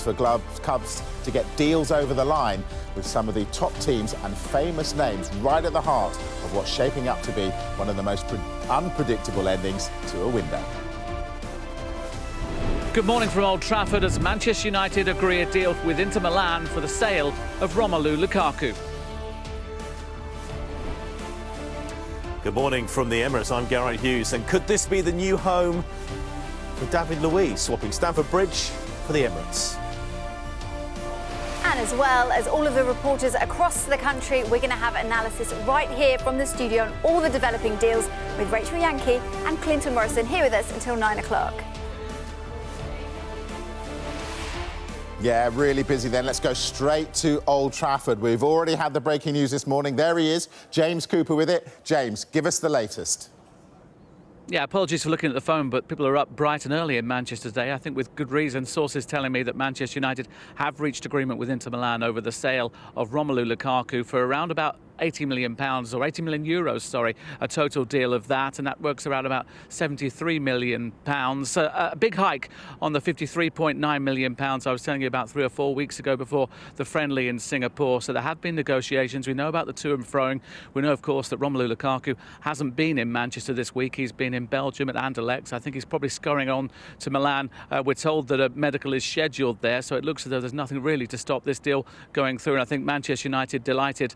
for clubs to get deals over the line with some of the top teams and famous names right at the heart of what's shaping up to be one of the most unpredictable endings to a window. Good morning from Old Trafford as Manchester United agree a deal with Inter Milan for the sale of Romelu Lukaku. Good morning from the Emirates. I'm Gareth Hughes. And could this be the new home for David Luiz, swapping Stamford Bridge for the Emirates? And as well as all of the reporters across the country, we're going to have analysis right here from the studio on all the developing deals with Rachel Yankee and Clinton Morrison here with us until 9 o'clock. Yeah, really busy then. Let's go straight to Old Trafford. We've already had the breaking news this morning. There he is, James Cooper with it. James, give us the latest. Yeah, apologies for looking at the phone, but people are up bright and early in Manchester today, I think with good reason. Sources telling me that Manchester United have reached agreement with Inter Milan over the sale of Romelu Lukaku for around about £80 million, or 80 million euros, sorry, a total deal of that, and that works around about £73 million. A big hike on the £53.9 million I was telling you about 3 or 4 weeks ago before the friendly in Singapore. So there have been negotiations. We know about the to and froing. We know, of course, that Romelu Lukaku hasn't been in Manchester this week. He's been in Belgium at Anderlecht. I think he's probably scurrying on to Milan. We're told that a medical is scheduled there, so it looks as though there's nothing really to stop this deal going through. And I think Manchester United delighted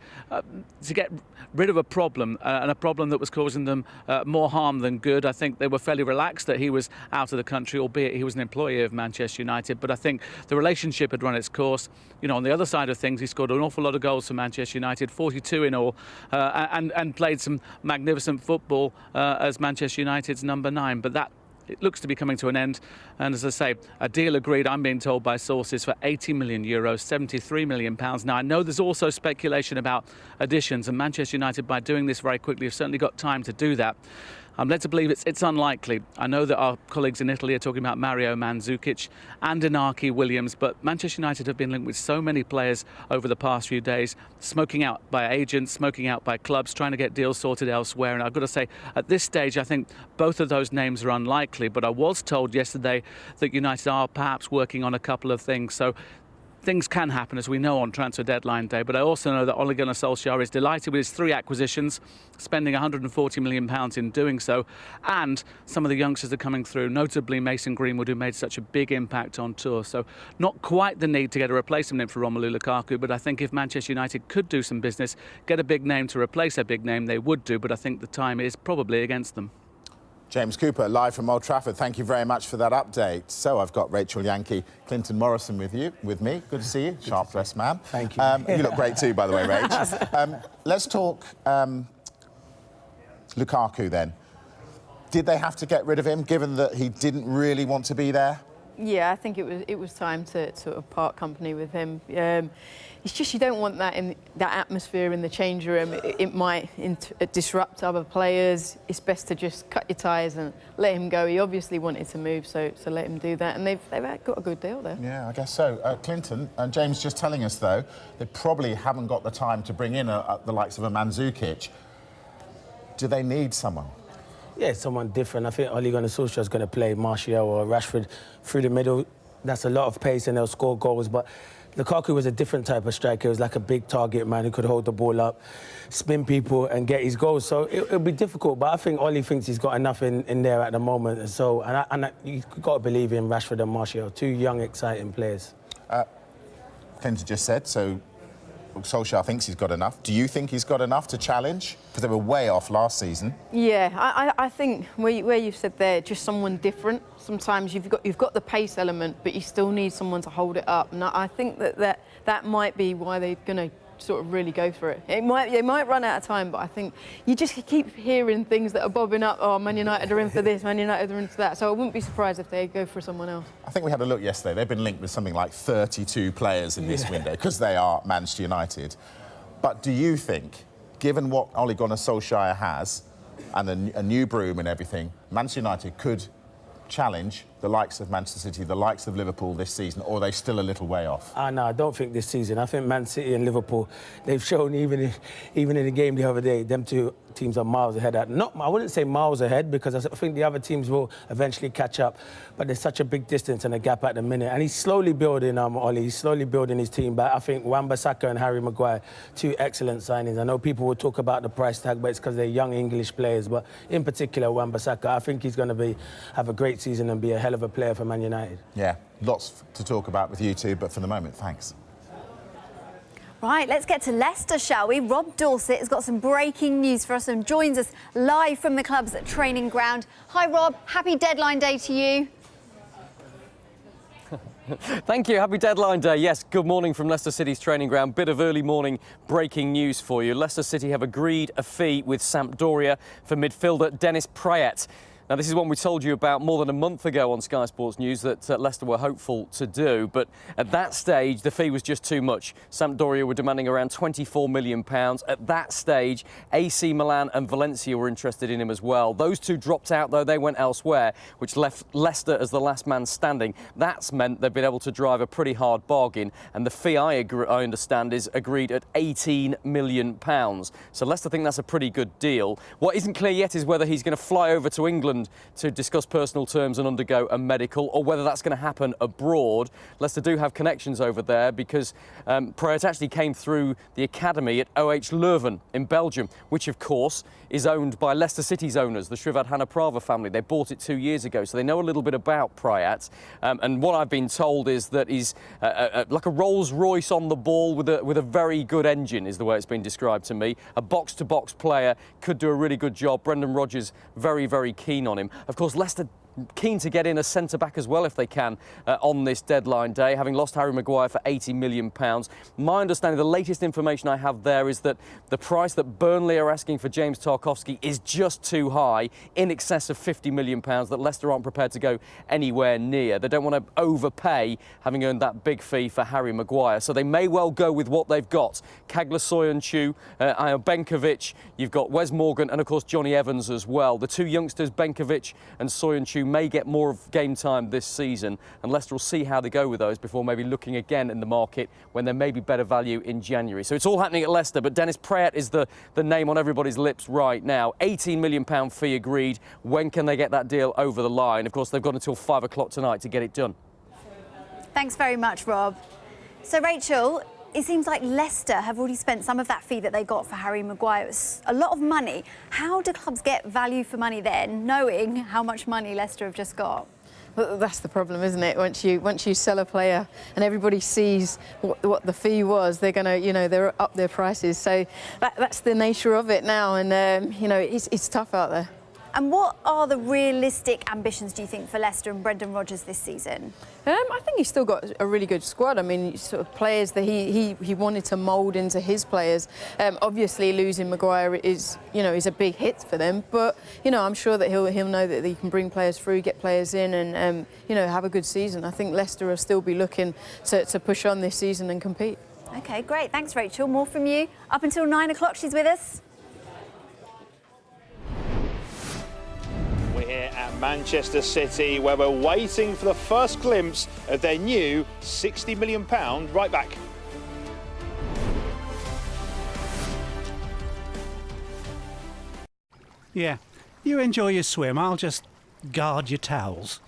to get rid of a problem, and a problem that was causing them more harm than good. I think they were fairly relaxed that he was out of the country, albeit he was an employee of Manchester United. But I think the relationship had run its course. You know, on the other side of things, he scored an awful lot of goals for Manchester United, 42 in all, and played some magnificent football as Manchester United's number 9. But that it looks to be coming to an end. And as I say, a deal agreed, I'm being told by sources, for 80 million euros, 73 million pounds. Now, I know there's also speculation about additions, and Manchester United, by doing this very quickly, have certainly got time to do that. I'm led to believe it's unlikely. I know that our colleagues in Italy are talking about Mario Mandzukic and Inaki Williams, but Manchester United have been linked with so many players over the past few days, smoking out by agents, smoking out by clubs, trying to get deals sorted elsewhere. And I've got to say, at this stage, I think both of those names are unlikely. But I was told yesterday that United are perhaps working on a couple of things. So things can happen, as we know, on transfer deadline day. But I also know that Ole Gunnar Solskjaer is delighted with his 3 acquisitions, spending £140 million in doing so. And some of the youngsters are coming through, notably Mason Greenwood, who made such a big impact on tour. So not quite the need to get a replacement in for Romelu Lukaku, but I think if Manchester United could do some business, get a big name to replace a big name, they would do. But I think the time is probably against them. James Cooper, live from Old Trafford. Thank you very much for that update. So I've got Rachel Yankee, Clinton Morrison with me. Good to see you, sharp-dressed man. Thank you. You look great too, by the way, Rach. Let's talk Lukaku then. Did they have to get rid of him, given that he didn't really want to be there? Yeah, I think it was time to sort of part company with him. It's just you don't want that in that atmosphere in the change room. It might disrupt other players. It's best to just cut your ties and let him go. He obviously wanted to move, so let him do that. And they've got a good deal there. Yeah, I guess so. Clinton and James just telling us though, they probably haven't got the time to bring in the likes of a Mandzukic. Do they need someone? Yeah, someone different. I think Ole Gunnar Solskjaer is going to play Martial or Rashford through the middle. That's a lot of pace and they'll score goals. But Lukaku was a different type of striker. He was like a big target man who could hold the ball up, spin people and get his goals. So it'll be difficult. But I think Ole thinks he's got enough in there at the moment. So you've got to believe in Rashford and Martial, 2 young, exciting players. Clinton just said, so Solskjaer thinks he's got enough. Do you think he's got enough to challenge? Because they were way off last season. Yeah, I think where you said there, just someone different. Sometimes you've got the pace element, but you still need someone to hold it up. And I think that might be why they're going to sort of really go for it. They might run out of time, but I think you just keep hearing things that are bobbing up. Oh, Man United are in for this, Man United are in for that. So I wouldn't be surprised if they go for someone else. I think we had a look yesterday. They've been linked with something like 32 players in this window because they are Manchester United. But do you think, given what Ole Gunnar Solskjaer has and a new broom and everything, Manchester United could challenge the likes of Manchester City, the likes of Liverpool this season, or are they still a little way off? No, I don't think this season. I think Man City and Liverpool, they've shown even in the game the other day, them two teams are miles ahead. I wouldn't say miles ahead, because I think the other teams will eventually catch up, but there's such a big distance and a gap at the minute. And he's slowly building, Ollie, he's slowly building his team back. I think Wan-Bissaka and Harry Maguire, two excellent signings. I know people will talk about the price tag, but it's because they're young English players. But in particular, Wan-Bissaka, I think he's going to have a great season and be a hell of a player for Man United. Yeah, lots to talk about with you two, but for the moment, thanks. Right, let's get to Leicester, shall we? Rob Dorset has got some breaking news for us and joins us live from the club's training ground. Hi, Rob. Happy deadline day to you. Thank you. Happy deadline day. Yes, good morning from Leicester City's training ground. Bit of early morning breaking news for you. Leicester City have agreed a fee with Sampdoria for midfielder Dennis Praet. Now, this is one we told you about more than a month ago on Sky Sports News that Leicester were hopeful to do, but at that stage, the fee was just too much. Sampdoria were demanding around £24 million. At that stage, AC Milan and Valencia were interested in him as well. Those two dropped out, though. They went elsewhere, which left Leicester as the last man standing. That's meant they've been able to drive a pretty hard bargain, and the fee, I understand, is agreed at £18 million. So Leicester think that's a pretty good deal. What isn't clear yet is whether he's going to fly over to England to discuss personal terms and undergo a medical, or whether that's going to happen abroad. Leicester do have connections over there, because Praet actually came through the academy at OH Leuven in Belgium, which of course is owned by Leicester City's owners, the Srivadhanaprava family. They bought it 2 years ago, so they know a little bit about Praet. And what I've been told is that he's like a Rolls Royce on the ball with a very good engine, is the way it's been described to me. A box-to-box player, could do a really good job. Brendan Rodgers very, very keen on him. Of course, Leicester keen to get in a centre-back as well if they can on this deadline day, having lost Harry Mcguire for £80 million. My understanding, the latest information I have there, is that the price that Burnley are asking for James Tarkowski is just too high, in excess of £50 million, that Leicester aren't prepared to go anywhere near. They don't want to overpay, having earned that big fee for Harry Maguire, so they may well go with what they've got. Kagla Soyuncu, Ayo Benkovic, you've got Wes Morgan, and of course Johnny Evans as well. The two youngsters, Benkovic and Soyuncu, may get more of game time this season, and Leicester will see how they go with those before maybe looking again in the market when there may be better value in January. So it's all happening at Leicester, but Dennis Praet is the name on everybody's lips right now. £18 million fee agreed. When can they get that deal over the line? Of course, they've got until 5 o'clock tonight to get it done. Thanks very much, Rob. So, Rachel, it seems like Leicester have already spent some of that fee that they got for Harry Maguire. It's a lot of money. How do clubs get value for money then, knowing how much money Leicester have just got? Well, that's the problem, isn't it? Once you sell a player and everybody sees what the fee was, they're going to, they're up their prices. So that's the nature of it now, and it's tough out there. And what are the realistic ambitions, do you think, for Leicester and Brendan Rodgers this season? I think he's still got a really good squad. I mean, sort of players that he wanted to mould into his players. Obviously, losing Mcguire is a big hit for them. But I'm sure that he'll know that he can bring players through, get players in, and have a good season. I think Leicester will still be looking to push on this season and compete. OK, great. Thanks, Rachel. More from you. Up until 9 o'clock, she's with us. We're here at Manchester City, where we're waiting for the first glimpse of their new £60 million right back. Yeah, you enjoy your swim. I'll just guard your towels.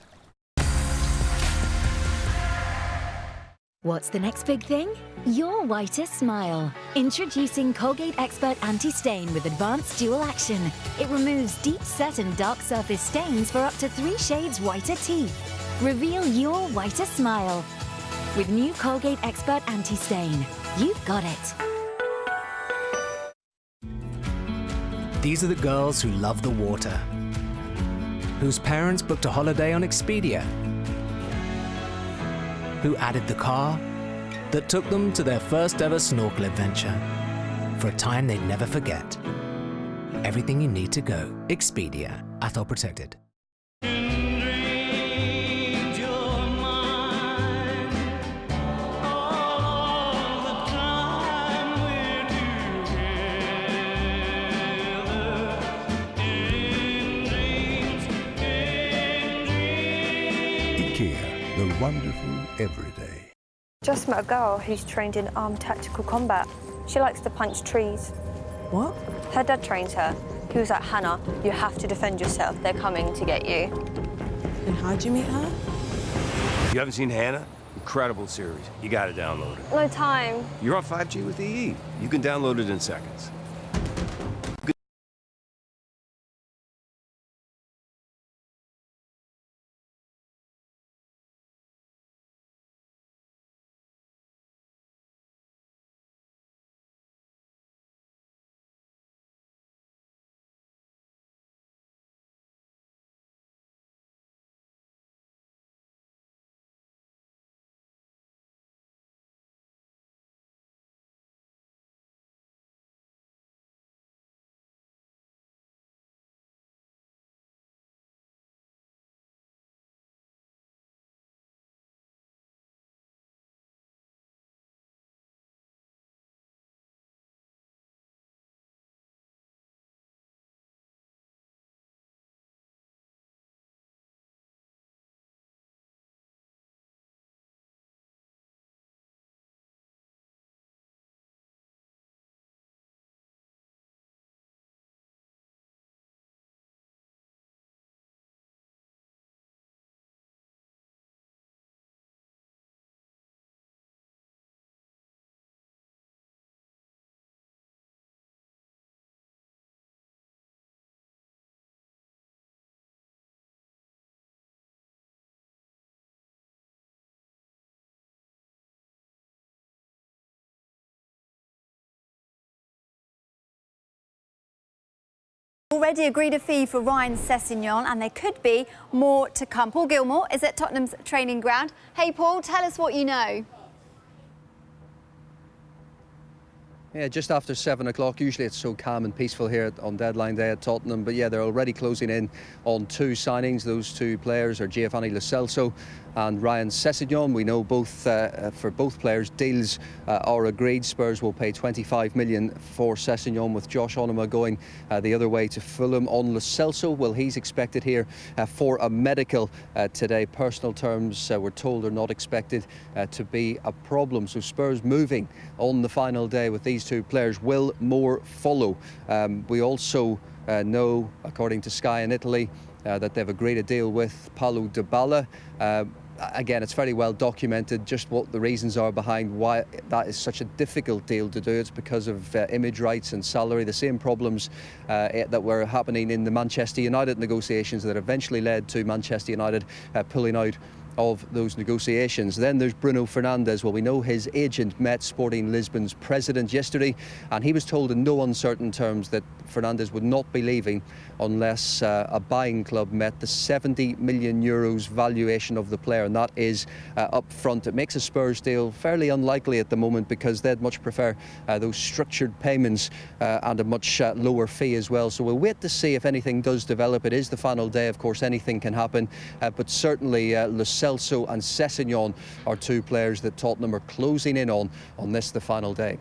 What's the next big thing? Your whiter smile. Introducing Colgate Expert Anti-Stain with advanced dual action. It removes deep-set and dark surface stains for up to 3 shades whiter teeth. Reveal your whiter smile. With new Colgate Expert Anti-Stain. You've got it. These are the girls who love the water, whose parents booked a holiday on Expedia, who added the car that took them to their first ever snorkel adventure for a time they'd never forget. Everything you need to go. Expedia. Atoll protected. wonderful every day. Just met a girl who's trained in armed tactical combat. She likes to punch trees. What? Her dad trains her. He was like, Hannah, you have to defend yourself. They're coming to get you. And how'd you meet her? You haven't seen Hannah? Incredible series. You gotta download it. No time. You're on 5G with EE. You can download it in seconds. Already agreed a fee for Ryan Sessegnon, and there could be more to come. Paul Gilmore is at Tottenham's training ground. Hey, Paul, tell us what you know. Yeah, just after 7 o'clock. Usually it's so calm and peaceful here on deadline day at Tottenham. But yeah, they're already closing in on two signings. Those two players are Giovanni Lo Celso and Ryan Sessegnon. We know both for both players, deals are agreed. Spurs will pay 25 million for Sessegnon, with Josh Onuma going the other way to Fulham. On Lo Celso, well, he's expected here for a medical today. Personal terms, we're told, are not expected to be a problem. So Spurs moving on the final day with these two players. Will more follow? We also know, according to Sky in Italy, that they've agreed a deal with Peluda Bala. Again, it's very well documented just what the reasons are behind why that is such a difficult deal to do. It's because of image rights and salary, the same problems that were happening in the Manchester United negotiations that eventually led to Manchester United pulling out of those negotiations. Then there's Bruno Fernandez. Well, we know his agent met Sporting Lisbon's president yesterday, and he was told in no uncertain terms that Fernandez would not be leaving unless a buying club met the 70 million euros valuation of the player, and that is up front. It makes a Spurs deal fairly unlikely at the moment, because they'd much prefer those structured payments and a much lower fee as well. So we'll wait to see if anything does develop. It is the final day, of course, anything can happen, but certainly Lo Celso and Sessegnon are two players that Tottenham are closing in on this, the final day.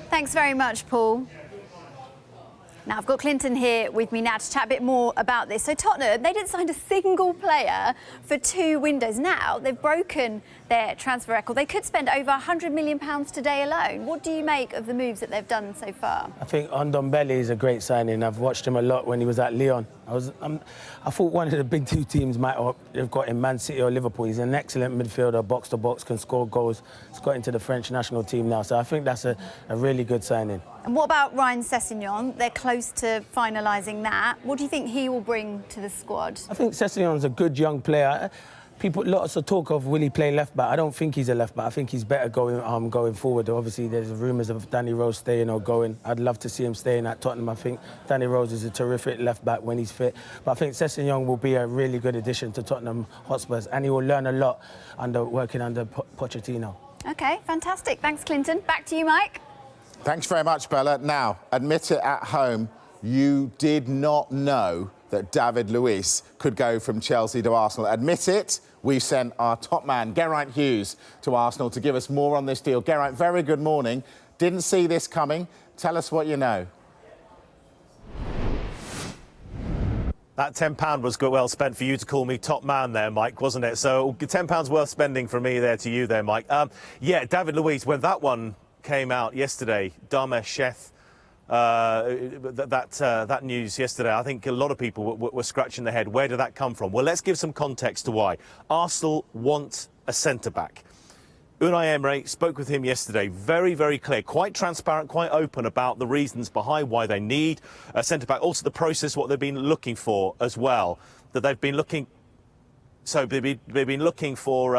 Thanks very much, Paul. Now, I've got Clinton here with me now to chat a bit more about this. So Tottenham, they didn't sign a single player for 2 windows. Now they've broken their transfer record. They could spend over £100 million today alone. What do you make of the moves that they've done so far? I think Ndombele is a great signing. I've watched him a lot when he was at Lyon. I thought one of the big two teams might have got in Man City or Liverpool. He's an excellent midfielder, box to box, can score goals. He's got into the French national team now, so I think that's a really good signing. And what about Ryan Sessegnon? They're close to finalising that. What do you think he will bring to the squad? I think Sessegnon's a good young player. Lots of talk of will he play left back. I don't think he's a left back. I think he's better going forward. Obviously, there's rumours of Danny Rose staying or going. I'd love to see him staying at Tottenham. I think Danny Rose is a terrific left back when he's fit. But I think Sessegnon will be a really good addition to Tottenham Hotspurs, and he will learn a lot working under Pochettino. OK, fantastic. Thanks, Clinton. Back to you, Mike. Thanks very much, Bella. Now, admit it at home, you did not know that David Luiz could go from Chelsea to Arsenal. Admit it. We've sent our top man, Geraint Hughes, to Arsenal to give us more on this deal. Geraint, very good morning. Didn't see this coming. Tell us what you know. That £10 was well spent for you to call me top man there, Mike, wasn't it? So £10 worth spending from me there to you there, Mike. Yeah, David Luiz, when that one came out yesterday, Dame Chef, that news yesterday, I think a lot of people were scratching their head. Where did that come from? Well, let's give some context to why. Arsenal want a centre-back. Unai Emery spoke with him yesterday, very, very clear, quite transparent, quite open about the reasons behind why they need a centre-back. Also the process, what they've been looking for as well, that they've been looking... So they've been looking for...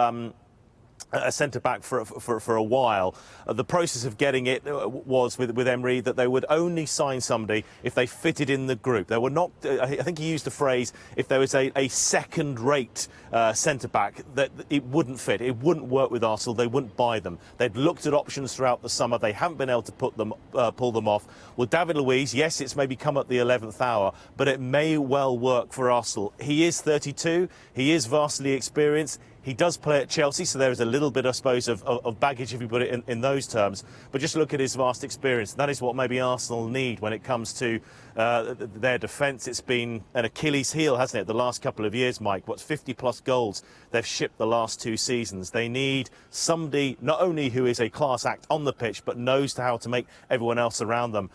a centre-back for a while. The process of getting it was with Emery that they would only sign somebody if they fitted in the group. They were not, I think he used the phrase, if there was a second-rate centre-back, that it wouldn't fit. It wouldn't work with Arsenal. They wouldn't buy them. They'd looked at options throughout the summer. They haven't been able to pull them off. Well, David Luiz, yes, it's maybe come at the 11th hour, but it may well work for Arsenal. He is 32. He is vastly experienced. He does play at Chelsea, so there is a little bit, I suppose, of baggage, if you put it in those terms. But just look at his vast experience. That is what maybe Arsenal need when it comes to their defence. It's been an Achilles heel, hasn't it, the last couple of years, Mike? What's 50-plus goals they've shipped the last 2 seasons. They need somebody not only who is a class act on the pitch, but knows how to make everyone else around them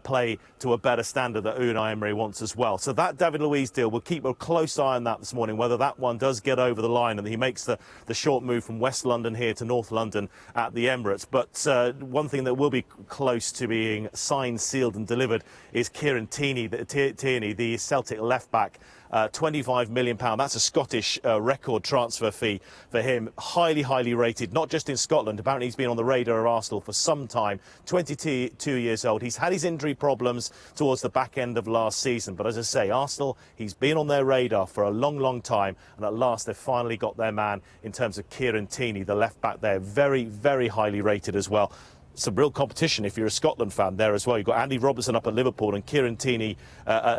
play to a better standard that Unai Emery wants as well. So that David Luiz deal, we'll keep a close eye on that this morning, whether that one does get over the line and he makes the short move from West London here to North London at the Emirates. But one thing that will be close to being signed, sealed and delivered is Kieran Tierney, the Celtic left-back. £25 million. That's a Scottish record transfer fee for him. Highly, highly rated, not just in Scotland. Apparently he's been on the radar of Arsenal for some time. 22 years old. He's had his injury problems towards the back end of last season. But as I say, Arsenal, he's been on their radar for a long, long time. And at last they've finally got their man in terms of Kieran Tierney, the left-back there. Very, very highly rated as well. Some real competition if you're a Scotland fan there as well. You've got Andy Robertson up at Liverpool and Kieran Tierney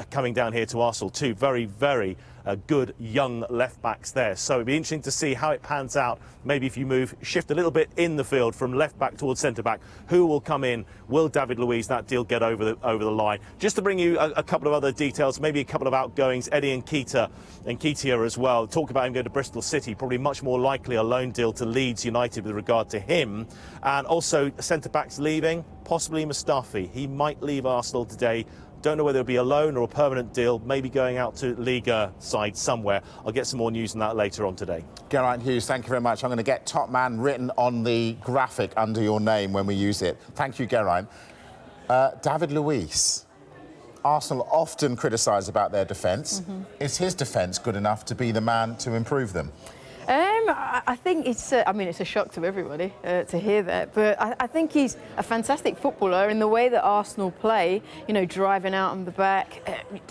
coming down here to Arsenal. Two very, very good young left-backs there. So it'd be interesting to see how it pans out. Maybe if you shift a little bit in the field from left-back towards centre-back, who will come in? Will David Luiz, that deal, get over the line? Just to bring you a couple of other details, maybe a couple of outgoings. Eddie Nketiah as well. Talk about him going to Bristol City. Probably much more likely a loan deal to Leeds United with regard to him. And also centre-backs leaving, possibly Mustafi. He might leave Arsenal today. Don't know whether it'll be a loan or a permanent deal, maybe going out to Liga side somewhere. I'll get some more news on that later on today. Geraint Hughes, thank you very much. I'm going to get top man written on the graphic under your name when we use it. Thank you, Geraint. David Luiz. Arsenal often criticise about their defence. Is his defence good enough to be the man to improve them? I think it's a shock to everybody to hear that, but I think he's a fantastic footballer in the way that Arsenal play, you know, driving out on the back,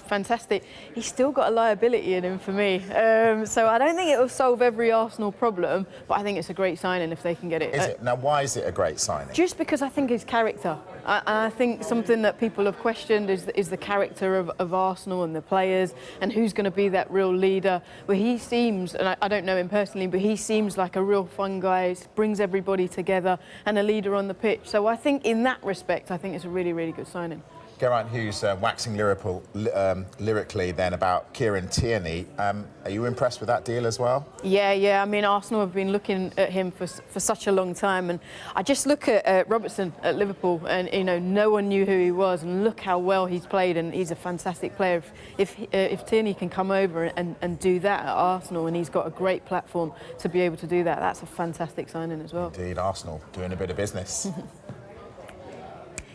fantastic. He's still got a liability in him for me, so I don't think it will solve every Arsenal problem, but I think it's a great signing if they can get it. Is it? Now, why is it a great signing? Just because I think his character. I think something that people have questioned is the character of Arsenal and the players and who's going to be that real leader. Well, he seems, and I don't know him personally, but he seems like a real fun guy, brings everybody together and a leader on the pitch. So I think in that respect, I think it's a really, really good signing. Geraint Hughes waxing lyrically then about Kieran Tierney. Are you impressed with that deal as well? Yeah. I mean, Arsenal have been looking at him for such a long time, and I just look at Robertson at Liverpool, and you know, no one knew who he was, and look how well he's played, and he's a fantastic player. If Tierney can come over and do that at Arsenal, and he's got a great platform to be able to do that, that's a fantastic signing as well. Indeed, Arsenal doing a bit of business.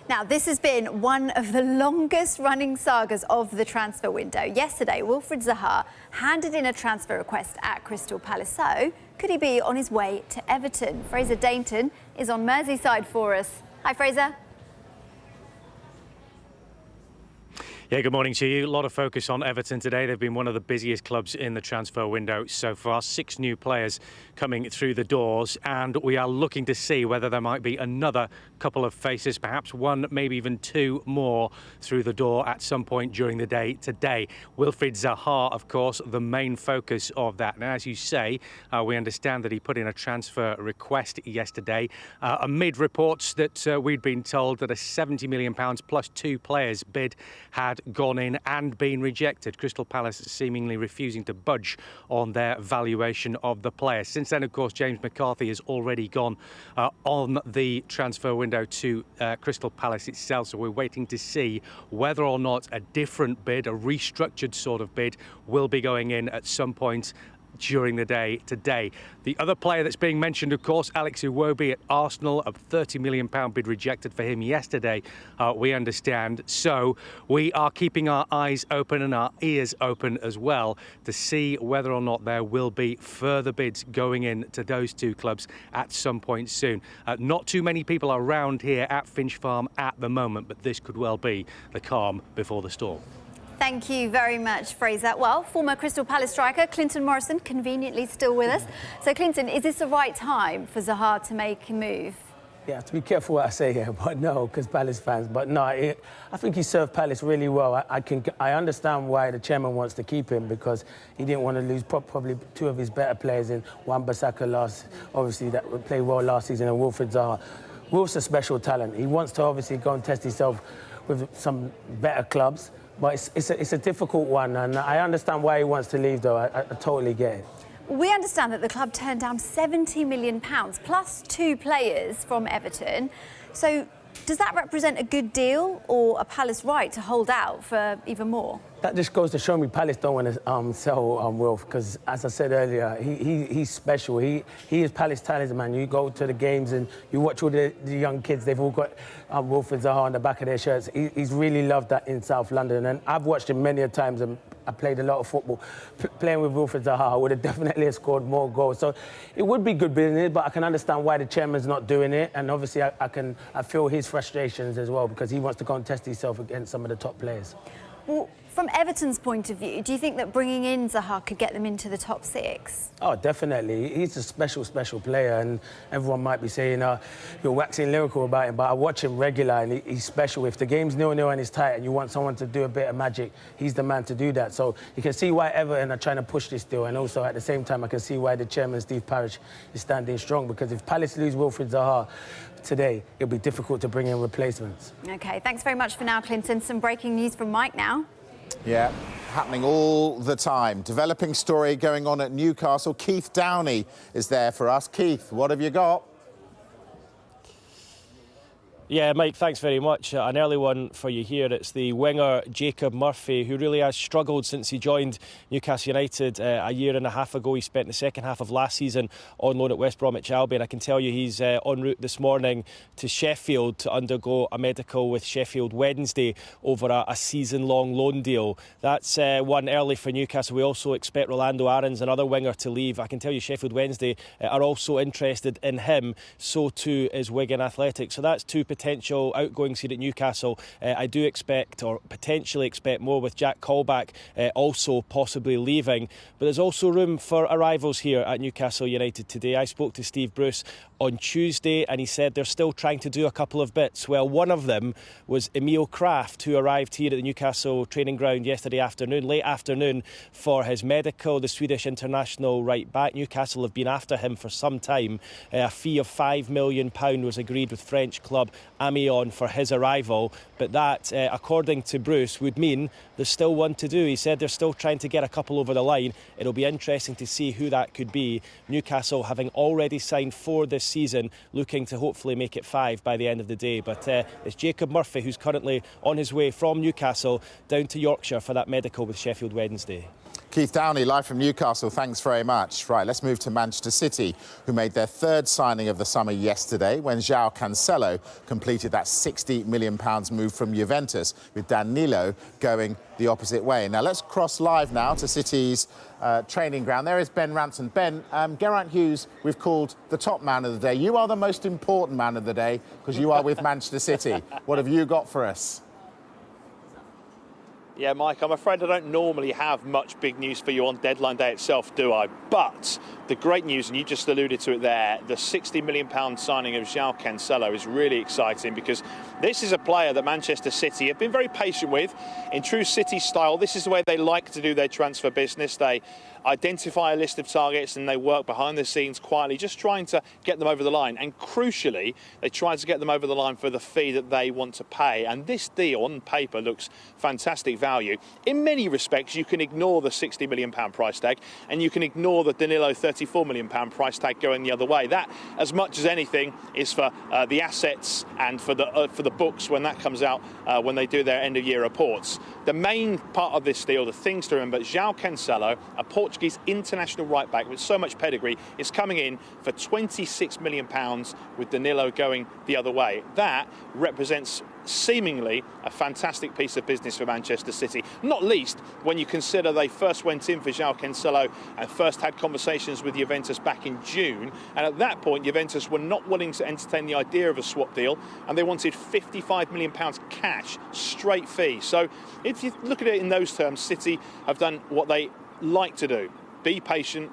Now, this has been one of the longest running sagas of the transfer window. Yesterday, Wilfried Zaha handed in a transfer request at Crystal Palace. So, could he be on his way to Everton? Fraser Dainton is on Merseyside for us. Hi, Fraser. Yeah, good morning to you. A lot of focus on Everton today. They've been one of the busiest clubs in the transfer window so far. 6 new players coming through the doors, and we are looking to see whether there might be another couple of faces, perhaps one, maybe even two more through the door at some point during the day today. Wilfried Zaha, of course, the main focus of that. Now, as you say, we understand that he put in a transfer request yesterday amid reports that we'd been told that a £70 million plus two players bid had gone in and been rejected. Crystal Palace seemingly refusing to budge on their valuation of the player. Since then, of course, James McCarthy has already gone on the transfer window to Crystal Palace itself, so we're waiting to see whether or not a different bid, a restructured sort of bid, will be going in at some point during the day today. The other player that's being mentioned, of course, Alex Iwobi at Arsenal, a £30 million bid rejected for him yesterday, we understand. So we are keeping our eyes open and our ears open as well to see whether or not there will be further bids going in to those two clubs at some point soon. Not too many people are around here at Finch Farm at the moment, but this could well be the calm before the storm. Thank you very much, Fraser. Well, former Crystal Palace striker Clinton Morrison conveniently still with us. So, Clinton, is this the right time for Zaha to make a move? Yeah, to be careful what I say here, but no, because Palace fans. But no, I think he served Palace really well. I understand why the chairman wants to keep him, because he didn't want to lose probably two of his better players in Wan-Bissaka obviously that played well last season, and Wilfried Zaha. Wilf's a special talent. He wants to obviously go and test himself with some better clubs. But it's a difficult one, and I understand why he wants to leave, though. I totally get it. We understand that the club turned down £70 million plus two players from Everton. So does that represent a good deal or a Palace right to hold out for even more? That just goes to show me Palace don't want to sell Wilf, because, as I said earlier, he's special. He is Palace talent, man. You go to the games and you watch all the young kids. They've all got Wilfried Zaha on the back of their shirts. He's really loved that in South London, and I've watched him many a times. And I played a lot of football. Playing with Wilfried Zaha, I would have definitely scored more goals. So it would be good business, but I can understand why the chairman's not doing it. And obviously, I feel his frustrations as well, because he wants to go and test himself against some of the top players. Well, from Everton's point of view, do you think that bringing in Zaha could get them into the top six? Oh, definitely. He's a special player, and everyone might be saying you're waxing lyrical about him, but I watch him regular, and he's special. If the game's 0-0 and it's tight and you want someone to do a bit of magic, he's the man to do that. So you can see why Everton are trying to push this deal, and also at the same time I can see why the chairman, Steve Parish, is standing strong, because if Palace lose Wilfried Zaha today, it'll be difficult to bring in replacements. OK, thanks very much for now, Clinton. Some breaking news from Mike now. Yeah, happening all the time. Developing story going on at Newcastle. Keith Downey is there for us. Keith, what have you got? Yeah, Mike, thanks very much. An early one for you here. It's the winger Jacob Murphy, who really has struggled since he joined Newcastle United a year and a half ago. He spent the second half of last season on loan at West Bromwich Albion. I can tell you he's en route this morning to Sheffield to undergo a medical with Sheffield Wednesday over a season-long loan deal. That's one early for Newcastle. We also expect Rolando Aarons, another winger, to leave. I can tell you Sheffield Wednesday are also interested in him. So too is Wigan Athletic. So that's two potential outgoings here at Newcastle. I do expect, or potentially expect, more with Jack Colback also possibly leaving. But there's also room for arrivals here at Newcastle United today. I spoke to Steve Bruce on Tuesday, and he said they're still trying to do a couple of bits. Well, one of them was Emil Kraft, who arrived here at the Newcastle training ground yesterday afternoon, late afternoon, for his medical. The Swedish international right back. Newcastle have been after him for some time. A fee of £5 million was agreed with French club Amiens for his arrival, but that, according to Bruce, would mean there's still one to do. He said they're still trying to get a couple over the line. It'll be interesting to see who that could be. Newcastle having already signed 4 this season, looking to hopefully make it 5 by the end of the day. But it's Jacob Murphy who's currently on his way from Newcastle down to Yorkshire for that medical with Sheffield Wednesday. Keith Downey, live from Newcastle, thanks very much. Right, let's move to Manchester City, who made their 3rd signing of the summer yesterday when João Cancelo completed that £60 million move from Juventus, with Danilo going the opposite way. Now, let's cross live now to City's training ground. There is Ben Ranson. Ben, Geraint Hughes, we've called the top man of the day. You are the most important man of the day because you are with Manchester City. What have you got for us? Yeah, Mike, I'm afraid I don't normally have much big news for you on deadline day itself, do I? But the great news, and you just alluded to it there, the £60 million signing of João Cancelo is really exciting because this is a player that Manchester City have been very patient with. In true City style, this is the way they like to do their transfer business. They identify a list of targets and they work behind the scenes quietly, just trying to get them over the line. And crucially, they try to get them over the line for the fee that they want to pay. And this deal on paper looks fantastic value. In many respects, you can ignore the £60 million price tag and you can ignore the Danilo £34 million price tag going the other way. That, as much as anything, is for the assets and for the books when that comes out, when they do their end-of-year reports. The main part of this deal, the things to remember, João Cancelo, a Portuguese international right-back with so much pedigree, is coming in for £26 million with Danilo going the other way. That represents seemingly a fantastic piece of business for Manchester City, not least when you consider they first went in for João Cancelo and first had conversations with Juventus back in June, and at that point Juventus were not willing to entertain the idea of a swap deal and they wanted £55 million cash, straight fee. So if you look at it in those terms, City have done what they like to do: be patient,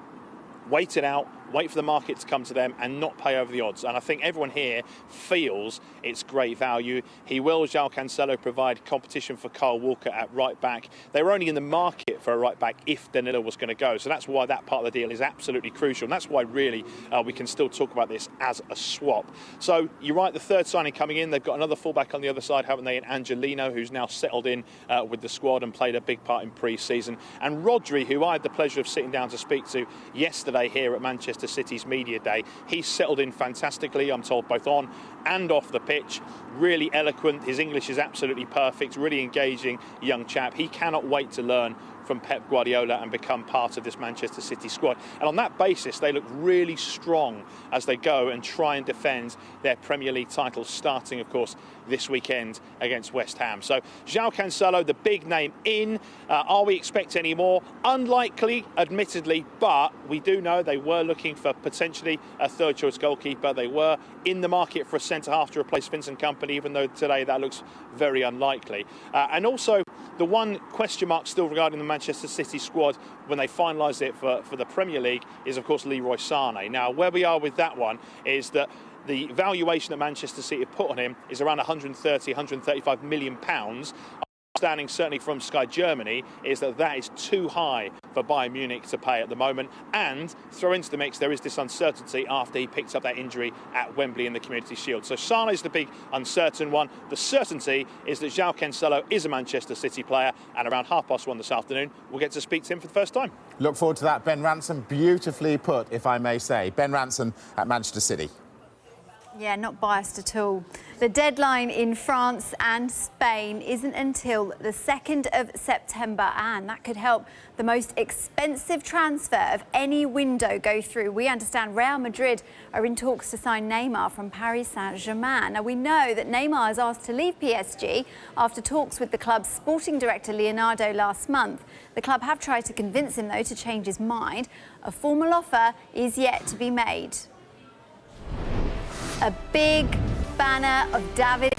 wait it out, wait for the market to come to them and not pay over the odds. And I think everyone here feels it's great value. He will, João Cancelo, provide competition for Kyle Walker at right back. They were only in the market for a right back if Danilo was going to go. So that's why that part of the deal is absolutely crucial. And that's why really we can still talk about this as a swap. So you're right, the third signing coming in. They've got another fullback on the other side, haven't they, in Angelino, who's now settled in with the squad and played a big part in pre-season. And Rodri, who I had the pleasure of sitting down to speak to yesterday here at Manchester City's media day. He's settled in fantastically, I'm told, both on and off the pitch. Really eloquent. His English is absolutely perfect. Really engaging young chap. He cannot wait to learn from Pep Guardiola and become part of this Manchester City squad. And on that basis, they look really strong as they go and try and defend their Premier League title, starting, of course, this weekend against West Ham. So João Cancelo, the big name in. Are we expecting any more? Unlikely, admittedly, but we do know they were looking for potentially a third-choice goalkeeper. They were in the market for a centre-half to replace Vincent Kompany, even though today that looks very unlikely. And also, the one question mark still regarding the Manchester City squad when they finalise it for the Premier League is, of course, Leroy Saarne. Now, where we are with that one is that the valuation that Manchester City have put on him is around £130, £135 million. Understanding, certainly from Sky Germany, is that is too high for Bayern Munich to pay at the moment. And throw into the mix, there is this uncertainty after he picked up that injury at Wembley in the Community Shield. So Saarne is the big uncertain one. The certainty is that João Cancelo is a Manchester City player, and around 1:30 this afternoon, we'll get to speak to him for the first time. Look forward to that, Ben Ransom. Beautifully put, if I may say. Ben Ransom at Manchester City. Yeah, not biased at all. The deadline in France and Spain isn't until the 2nd of September, and that could help the most expensive transfer of any window go through. We understand Real Madrid are in talks to sign Neymar from Paris Saint-Germain. Now, we know that Neymar is asked to leave PSG after talks with the club's sporting director Leonardo last month. The club have tried to convince him, though, to change his mind. A formal offer is yet to be made. A big banner of David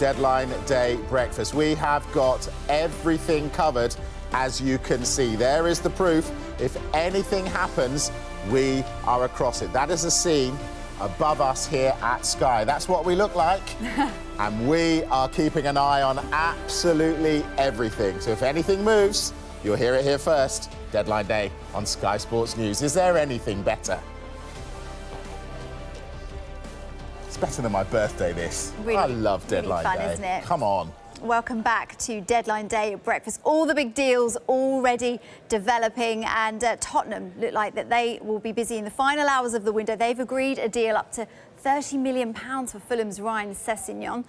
Deadline Day breakfast. We have got everything covered, as you can see. There is the proof. If anything happens, we are across it. That is a scene above us here at Sky. That's what we look like. And we are keeping an eye on absolutely everything. So if anything moves, you'll hear it here first. Deadline Day on Sky Sports News. Is there anything better? It's better than my birthday, this. Really, I love Deadline really fun, Day. Isn't it? Come on. Welcome back to Deadline Day at breakfast. All the big deals already developing, and Tottenham look like that they will be busy in the final hours of the window. They've agreed a deal up to £30 million for Fulham's Ryan Sessegnon.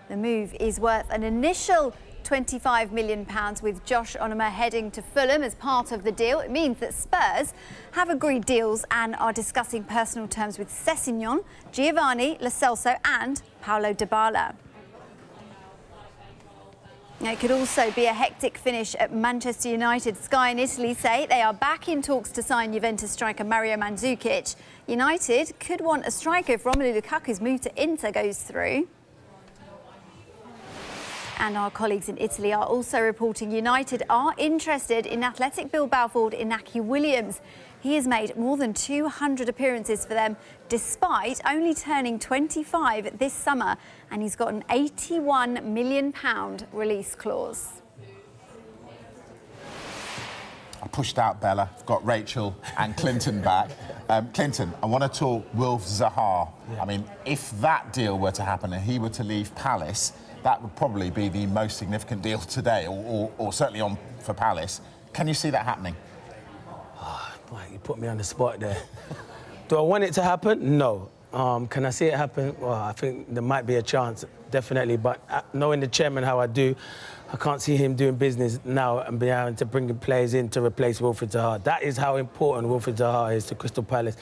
The move is worth an initial £25 million, with Josh Onomah heading to Fulham as part of the deal. It means that Spurs have agreed deals and are discussing personal terms with Sessegnon, Giovanni Lo Celso and Peluda Bala. It could also be a hectic finish at Manchester United. Sky in Italy say they are back in talks to sign Juventus striker Mario Mandzukic. United could want a striker if Romelu Lukaku's move to Inter goes through. And our colleagues in Italy are also reporting United are interested in Athletic Bilbao forward Inaki Williams. He has made more than 200 appearances for them, despite only turning 25 this summer, and he's got an £81 million release clause. I pushed out Bella, I've got Rachel and Clinton back. Clinton, I want to talk Wilf Zaha. I mean, if that deal were to happen and he were to leave Palace, that would probably be the most significant deal today, or certainly on for Palace. Can you see that happening? You put me on the spot there. Do I want it to happen? No. Can I see it happen? Well, I think there might be a chance, definitely. But knowing the chairman how I do, I can't see him doing business now and being able to bring players in to replace Wilfried Zaha. That is how important Wilfried Zaha is to Crystal Palace.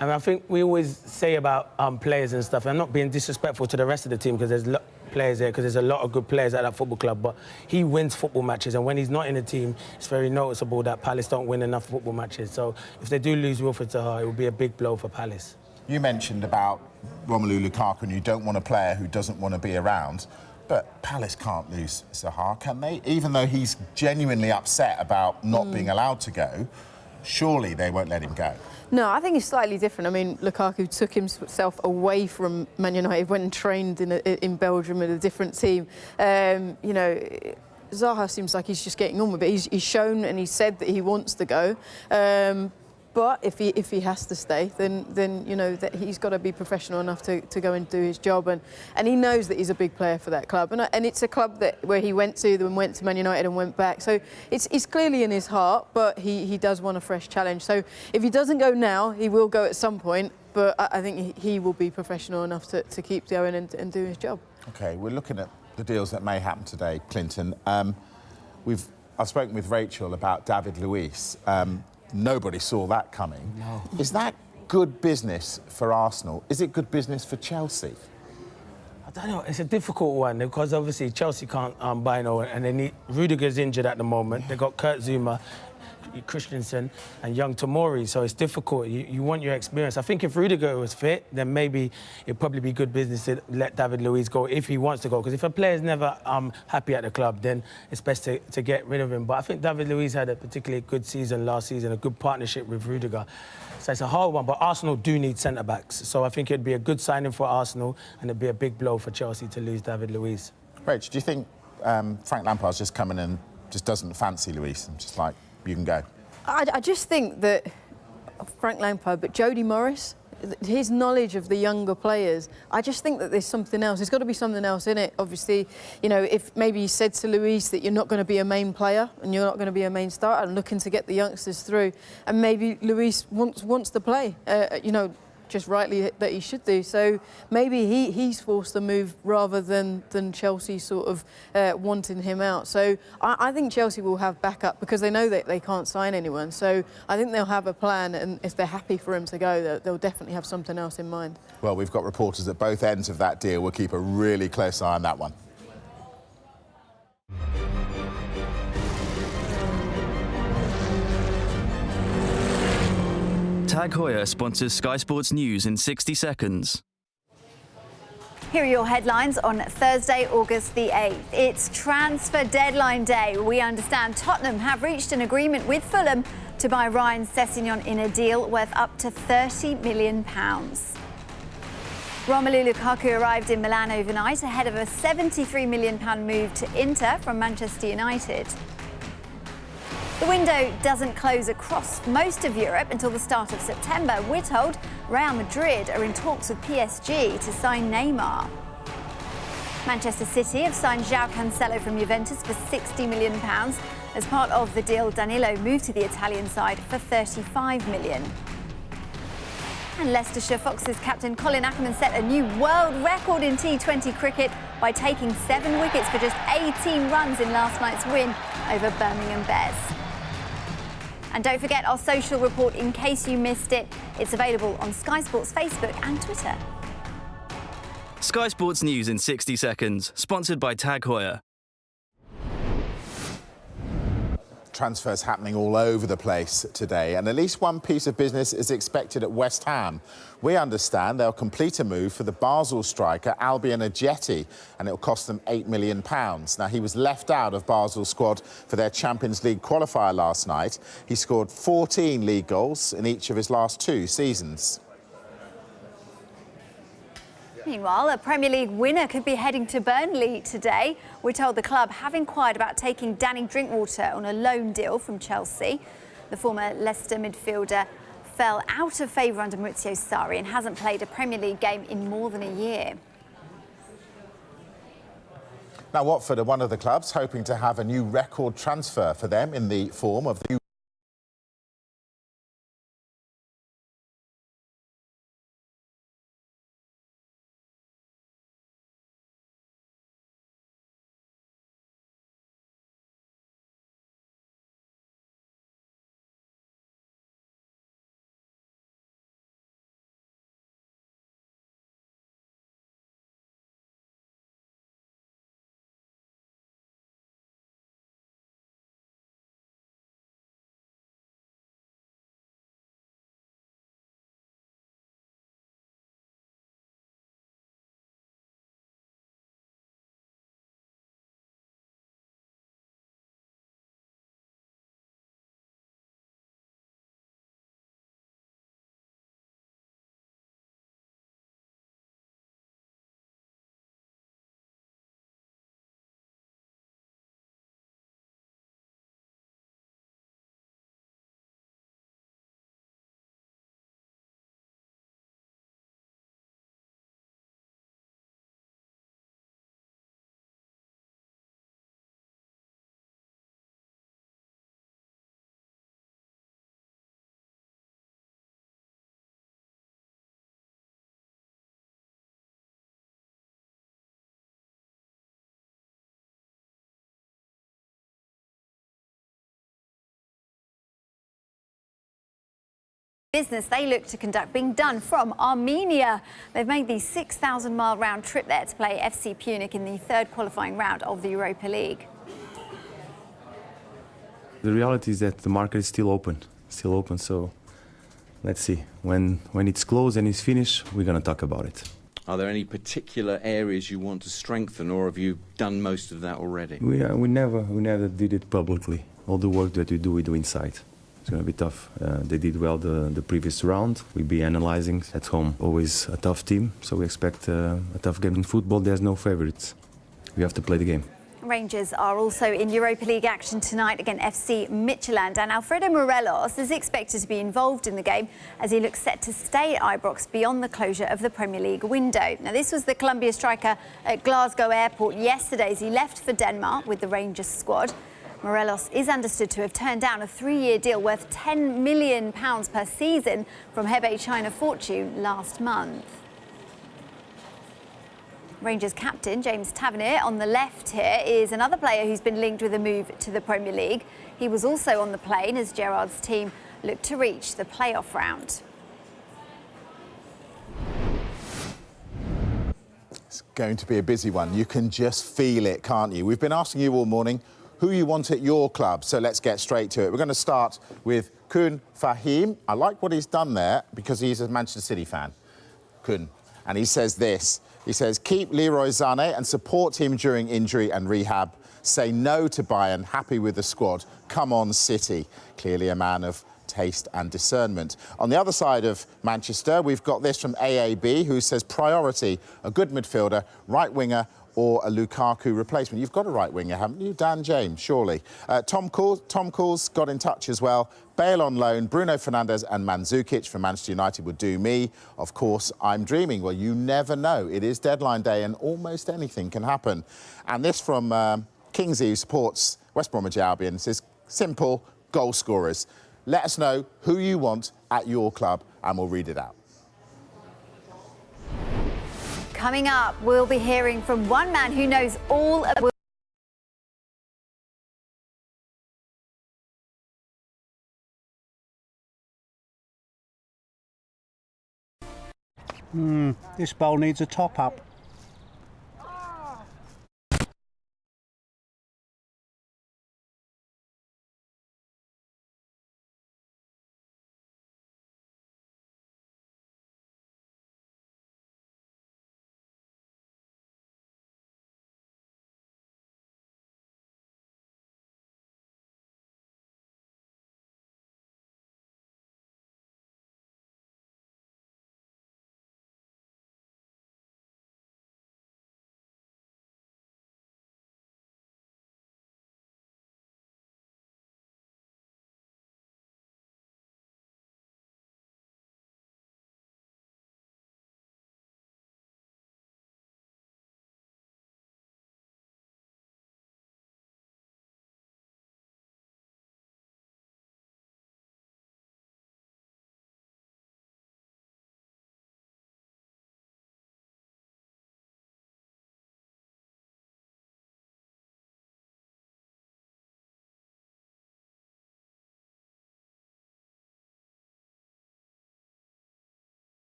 And I think we always say about players and stuff, and I'm not being disrespectful to the rest of the team, because there's players there, because there's a lot of good players at that football club, but he wins football matches, and when he's not in the team, it's very noticeable that Palace don't win enough football matches. So if they do lose Wilfried Zaha, it will be a big blow for Palace. You mentioned about Romelu Lukaku, and you don't want a player who doesn't want to be around, but Palace can't lose Zaha, can they? Even though he's genuinely upset about not being allowed to go, surely they won't let him go. No, I think it's slightly different. I mean, Lukaku took himself away from Man United, went and trained in Belgium with a different team. You know, Zaha seems like he's just getting on with it. He's shown and he said that he wants to go. But if he has to stay, then you know that he's got to be professional enough to go and do his job, and he knows that he's a big player for that club, and it's a club where he went to Man United and went back. So it's clearly in his heart, but he does want a fresh challenge. So if he doesn't go now, he will go at some point. But I think he will be professional enough to keep going and do his job. OK, we're looking at the deals that may happen today, Clinton. I've spoken with Rachel about David Luiz. Nobody saw that coming. No. Is that good business for Arsenal? Is it good business for Chelsea? I don't know. It's a difficult one, because obviously Chelsea can't buy no one, and they need Rudiger's injured at the moment. They've got Kurt Zouma, Christensen and young Tomori, so it's difficult. You want your experience. I think if Rudiger was fit, then maybe it'd probably be good business to let David Luiz go if he wants to go, because if a player's never happy at the club, then it's best to get rid of him. But I think David Luiz had a particularly good season last season, a good partnership with Rudiger. So it's a hard one, but Arsenal do need centre-backs, so I think it'd be a good signing for Arsenal, and it'd be a big blow for Chelsea to lose David Luiz. Rach, do you think Frank Lampard's just come in and just doesn't fancy Luiz and just like, you can go? I just think that Frank Lampard, but Jody Morris, his knowledge of the younger players, I just think that there's something else. There's got to be something else in it. Obviously, you know, if maybe he said to Luiz that you're not going to be a main player and you're not going to be a main starter, and looking to get the youngsters through, and maybe Luiz wants to play, you know, just rightly that he should do. So maybe he's forced to move rather than Chelsea sort of wanting him out. So I think Chelsea will have backup, because they know that they can't sign anyone. So I think they'll have a plan, and if they're happy for him to go, they'll definitely have something else in mind. Well, we've got reporters at both ends of that deal. We'll keep a really close eye on that one. Tag Heuer sponsors Sky Sports News in 60 seconds. Here are your headlines on Thursday, August the 8th. It's transfer deadline day. We understand Tottenham have reached an agreement with Fulham to buy Ryan Sessegnon in a deal worth up to £30 million. Romelu Lukaku arrived in Milan overnight ahead of a £73 million move to Inter from Manchester United. The window doesn't close across most of Europe until the start of September. We're told Real Madrid are in talks with PSG to sign Neymar. Manchester City have signed João Cancelo from Juventus for £60 million. As part of the deal, Danilo moved to the Italian side for £35 million. And Leicestershire Foxes captain Colin Ackermann set a new world record in T20 cricket by taking 7 wickets for just 18 runs in last night's win over Birmingham Bears. And don't forget our social report in case you missed it. It's available on Sky Sports Facebook and Twitter. Sky Sports News in 60 seconds, sponsored by Tag Heuer. Transfers happening all over the place today, and at least one piece of business is expected at West Ham. We understand they'll complete a move for the Basel striker Albion Ajeti, and it'll cost them £8 million. Now, he was left out of Basel's squad for their Champions League qualifier last night. He scored 14 league goals in each of his last 2 seasons. Meanwhile, a Premier League winner could be heading to Burnley today. We're told the club have inquired about taking Danny Drinkwater on a loan deal from Chelsea. The former Leicester midfielder fell out of favour under Maurizio Sarri and hasn't played a Premier League game in more than a year. Now, Watford are one of the clubs hoping to have a new record transfer for them in the form of the business they look to conduct being done from Armenia. They've made the 6,000-mile round trip there to play FC Punic in the 3rd qualifying round of the Europa League. The reality is that the market is still open, so let's see. When it's closed and it's finished, we're going to talk about it. Are there any particular areas you want to strengthen, or have you done most of that already? We never did it publicly. All the work that we do inside. It's going to be tough. They did well the previous round. We'll be analysing at home. Always a tough team, so we expect a tough game. In football, there's no favourites. We have to play the game. Rangers are also in Europa League action tonight against FC Midtjylland, and Alfredo Morelos is expected to be involved in the game as he looks set to stay at Ibrox beyond the closure of the Premier League window. Now, this was the Colombia striker at Glasgow Airport yesterday as he left for Denmark with the Rangers squad. Morelos is understood to have turned down a 3-year deal worth £10 million per season from Hebei China Fortune last month. Rangers captain James Tavernier on the left here is another player who's been linked with a move to the Premier League. He was also on the plane as Gerrard's team looked to reach the playoff round. It's going to be a busy one. You can just feel it, can't you? We've been asking you all morning who you want at your club, so let's get straight to it. We're going to start with Kun Fahim. I like what he's done there because he's a Manchester City fan. Kun. And he says this: He says, keep Leroy Saarne and support him during injury and rehab. Say no to Bayern, happy with the squad. Come on, City. Clearly a man of taste and discernment. On the other side of Manchester, we've got this from AAB, who says priority, a good midfielder, right winger or a Lukaku replacement. You've got a right winger, haven't you? Dan James, surely. Tom Coles got in touch as well. Bale on loan, Bruno Fernandez and Mandzukic from Manchester United would do me. Of course, I'm dreaming. Well, you never know. It is deadline day and almost anything can happen. And this from Kingsley, who supports West Bromwich Albion, says, simple, goal scorers. Let us know who you want at your club and we'll read it out. Coming up, we'll be hearing from one man who knows all about... This bowl needs a top-up.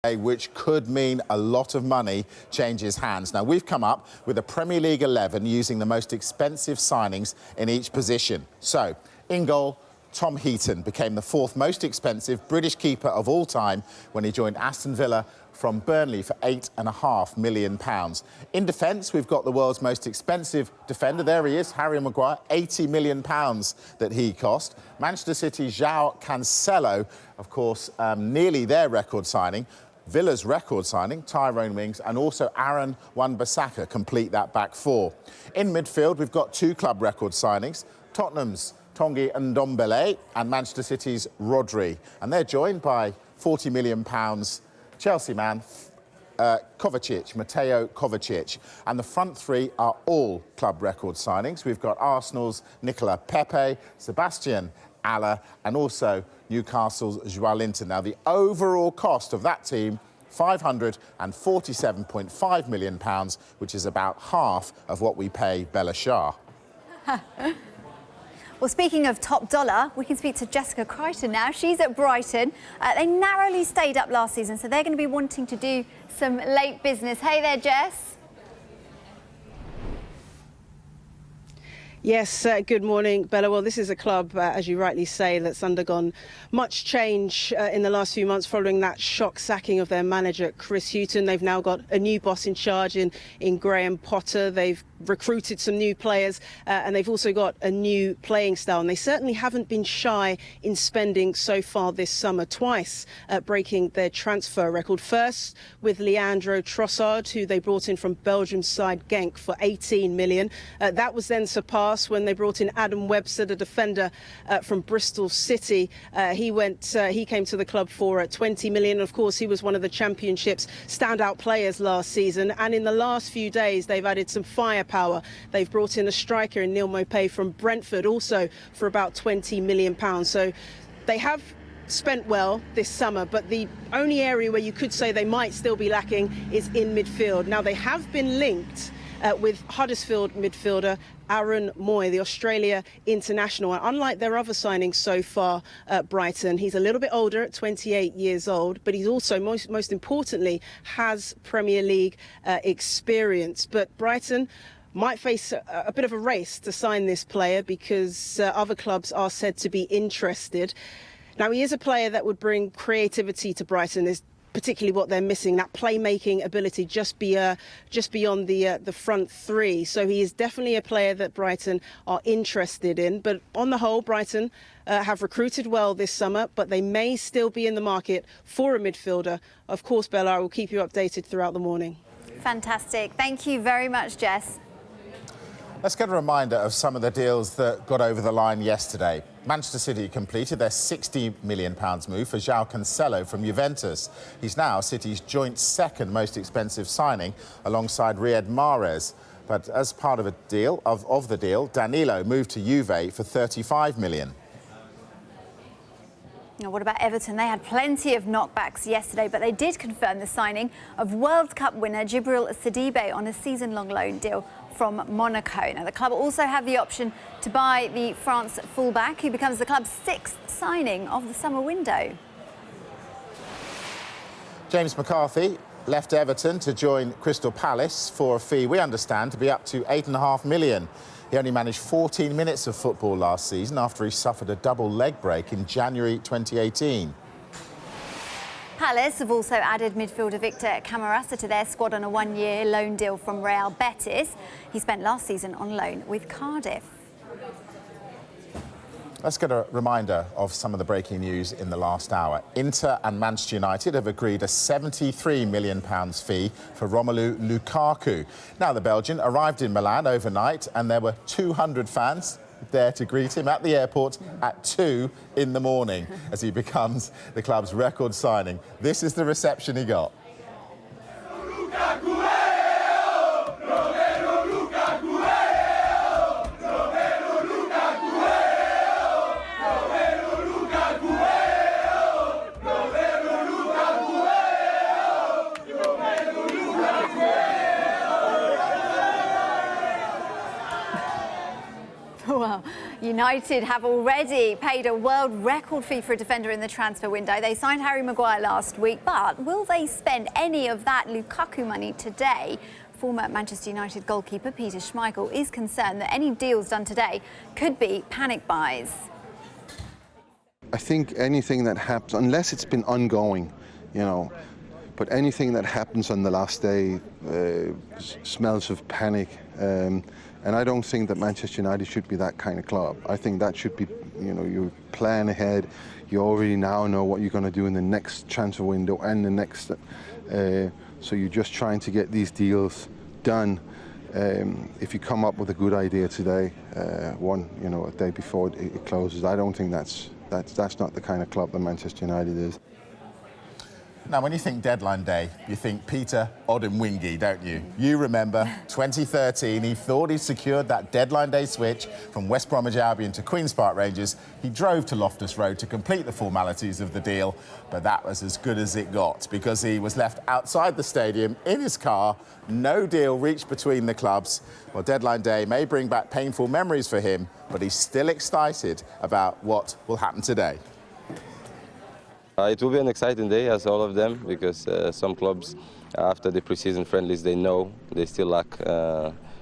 Which could mean a lot of money changes hands. Now, we've come up with a Premier League 11 using the most expensive signings in each position. So, in goal, Tom Heaton became the fourth most expensive British keeper of all time when he joined Aston Villa from Burnley for £8.5 million. In defence, we've got the world's most expensive defender. There he is, Harry Mcguire, £80 million that he cost. Manchester City's João Cancelo, of course, nearly their record signing. Villa's record signing, Tyrone Mings, and also Aaron Wan-Bissaka complete that back four. In midfield, we've got two club record signings. Tottenham's Tanguy Ndombele and Manchester City's Rodri. And they're joined by £40 million Chelsea man Mateo Kovacic. And the front three are all club record signings. We've got Arsenal's Nicola Pepe, Sebastian Haller, and also Newcastle's Joelinton. Now, the overall cost of that team, £547.5 million, which is about half of what we pay Bella Shah. Well, speaking of top dollar, we can speak to Jessica Crichton now. She's at Brighton. They narrowly stayed up last season, so they're going to be wanting to do some late business. Hey there, Jess. Yes, good morning, Bella. Well, this is a club, as you rightly say, that's undergone much change in the last few months following that shock sacking of their manager, Chris Hughton. They've now got a new boss in charge in Graham Potter. They've recruited some new players and they've also got a new playing style. And they certainly haven't been shy in spending so far this summer, twice breaking their transfer record. First with Leandro Trossard, who they brought in from Belgium's side Genk for 18 million. That was then surpassed when they brought in Adam Webster, the defender from Bristol City. He came to the club for 20 million. Of course, he was one of the Championship's standout players last season. And in the last few days, they've added some firepower. They've brought in a striker in Neil Maupay from Brentford, also for about £20 million. So they have spent well this summer, but the only area where you could say they might still be lacking is in midfield. Now, they have been linked with Huddersfield midfielder Aaron Moy, the Australia international. And unlike their other signings so far at Brighton, he's a little bit older at 28 years old, but he's also, most importantly, has Premier League experience. But Brighton might face a bit of a race to sign this player because other clubs are said to be interested. Now, he is a player that would bring creativity to Brighton. There's particularly what they're missing, that playmaking ability just beyond the front three. So he is definitely a player that Brighton are interested in. But on the whole, Brighton have recruited well this summer, but they may still be in the market for a midfielder. Of course, Bella, I will keep you updated throughout the morning. Fantastic. Thank you very much, Jess. Let's get a reminder of some of the deals that got over the line yesterday. Manchester City completed their £60 million move for João Cancelo from Juventus. He's now City's joint second most expensive signing alongside Riyad Mahrez. But as part of the deal, Danilo moved to Juve for £35 million. Now, what about Everton? They had plenty of knockbacks yesterday, but they did confirm the signing of World Cup winner Djibril Sidibe on a season-long loan deal from Monaco. Now, the club also have the option to buy the France fullback, who becomes the club's sixth signing of the summer window. James McCarthy left Everton to join Crystal Palace for a fee, we understand, to be up to £8.5 million. He only managed 14 minutes of football last season after he suffered a double leg break in January 2018. Palace have also added midfielder Victor Camarasa to their squad on a one-year loan deal from Real Betis. He spent last season on loan with Cardiff. Let's get a reminder of some of the breaking news in the last hour. Inter and Manchester United have agreed a £73 million fee for Romelu Lukaku. Now, the Belgian arrived in Milan overnight and there were 200 fans there to greet him at the airport at 2 in the morning as he becomes the club's record signing. This is the reception he got. Well, United have already paid a world record fee for a defender in the transfer window. They signed Harry Mcguire last week, but will they spend any of that Lukaku money today? Former Manchester United goalkeeper Peter Schmeichel is concerned that any deals done today could be panic buys. I think anything that happens, unless it's been ongoing, but anything that happens on the last day smells of panic. And I don't think that Manchester United should be that kind of club. I think that should be, you plan ahead. You already now know what you're going to do in the next transfer window and the next. So you're just trying to get these deals done If you come up with a good idea today, a day before it closes, I don't think that's not the kind of club that Manchester United is. Now, when you think deadline day, you think Peter Odemwingie, don't you? You remember 2013, he thought he'd secured that deadline day switch from West Bromwich Albion to Queen's Park Rangers. He drove to Loftus Road to complete the formalities of the deal, but that was as good as it got because he was left outside the stadium in his car. No deal reached between the clubs. Well, deadline day may bring back painful memories for him, but he's still excited about what will happen today. It will be an exciting day, as all of them, because some clubs, after the pre-season friendlies, they know they still lack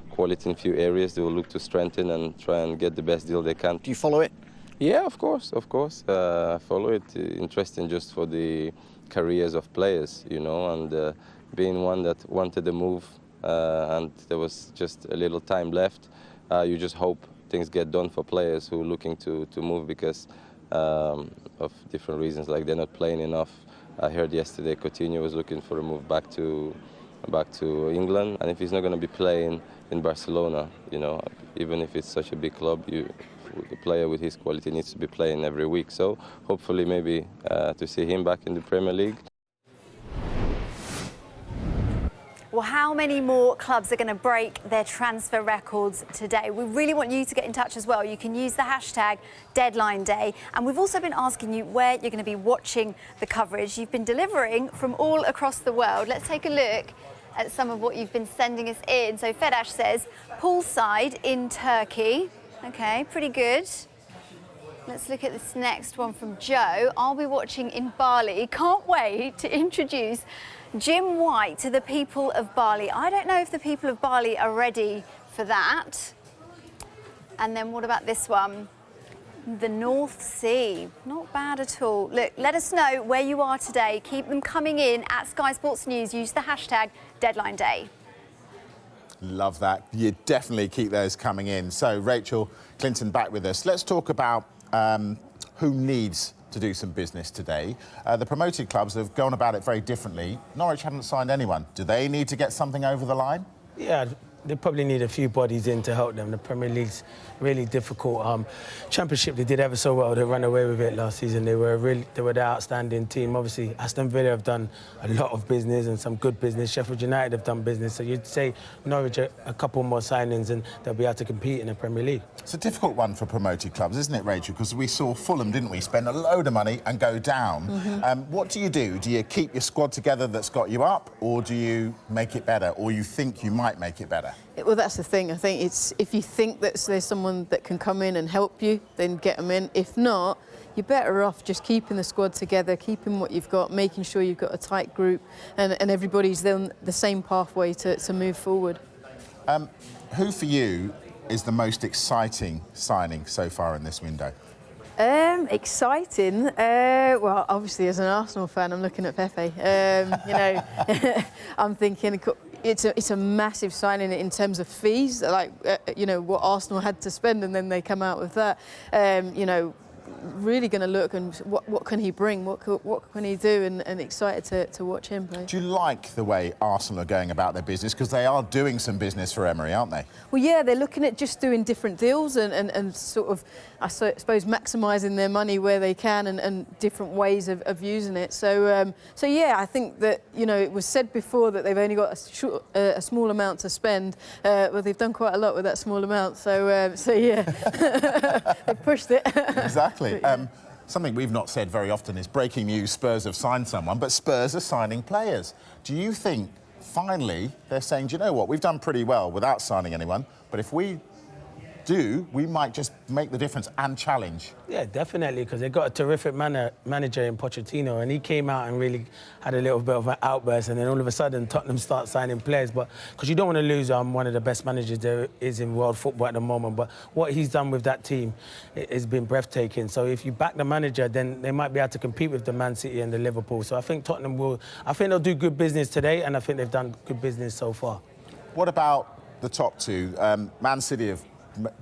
quality in a few areas. They will look to strengthen and try and get the best deal they can. Do you follow it? Yeah, of course. I follow it. Interesting just for the careers of players, and being one that wanted a move and there was just a little time left, you just hope things get done for players who are looking to move because of different reasons, like they're not playing enough. I heard yesterday Coutinho was looking for a move back to England, and if he's not going to be playing in Barcelona, even if it's such a big club, a player with his quality needs to be playing every week. So hopefully maybe to see him back in the Premier League. Well, how many more clubs are going to break their transfer records today? We really want you to get in touch as well. You can use the hashtag Deadline Day. And we've also been asking you where you're going to be watching the coverage. You've been delivering from all across the world. Let's take a look at some of what you've been sending us in. So Fedash says, poolside in Turkey. OK, pretty good. Let's look at this next one from Joe. I'll be watching in Bali. Can't wait to introduce Jim White to the people of Bali. I don't know if the people of Bali are ready for that. And then what about this one? The North Sea. Not bad at all. Look, let us know where you are today. Keep them coming in at Sky Sports News. Use the hashtag Deadline Day. Love that. You definitely keep those coming in. So, Rachel, Clinton back with us. Let's talk about who needs to do some business today. The promoted clubs have gone about it very differently. Norwich haven't signed anyone. Do they need to get something over the line? Yeah, they probably need a few bodies in to help them. The Premier League's really difficult. Championship, they did ever so well. They ran away with it last season. They were the outstanding team. Obviously, Aston Villa have done a lot of business and some good business. Sheffield United have done business. So you'd say Norwich a couple more signings and they'll be able to compete in the Premier League. It's a difficult one for promoted clubs, isn't it, Rachel? Because we saw Fulham, didn't we, spend a load of money and go down. What do? Do you keep your squad together that's got you up, or do you make it better, or you think you might make it better? Well, that's the thing. I think it's if you think that there's someone that can come in and help you, then get them in. If not, you're better off just keeping the squad together, keeping what you've got, making sure you've got a tight group and everybody's on the same pathway to move forward. Who for you is the most exciting signing so far in this window? Exciting. Well, obviously, as an Arsenal fan, I'm looking at Pepe. I'm thinking it's a massive signing in terms of fees. Like what Arsenal had to spend, and then they come out with that. Really going to look and what can he bring? What can he do? And excited to watch him play. Do you like the way Arsenal are going about their business? Because they are doing some business for Emery, aren't they? Well, yeah, they're looking at just doing different deals and sort of, I suppose, maximising their money where they can and different ways of using it. So yeah, I think that it was said before that they've only got a small amount to spend. Well, they've done quite a lot with that small amount. So yeah, they've pushed it. Exactly. Something we've not said very often is breaking news, Spurs have signed someone, but Spurs are signing players. Do you think, finally, they're saying, do you know what, we've done pretty well without signing anyone, but if we do, we might just make the difference and challenge? Yeah, definitely, because they've got a terrific manager in Pochettino, and he came out and really had a little bit of an outburst, and then all of a sudden Tottenham start signing players. But because you don't want to lose one of the best managers there is in world football at the moment, but what he's done with that team has been breathtaking. So if you back the manager, then they might be able to compete with the Man City and the Liverpool. So I think I think they'll do good business today, and I think they've done good business so far. What about the top two? Man City have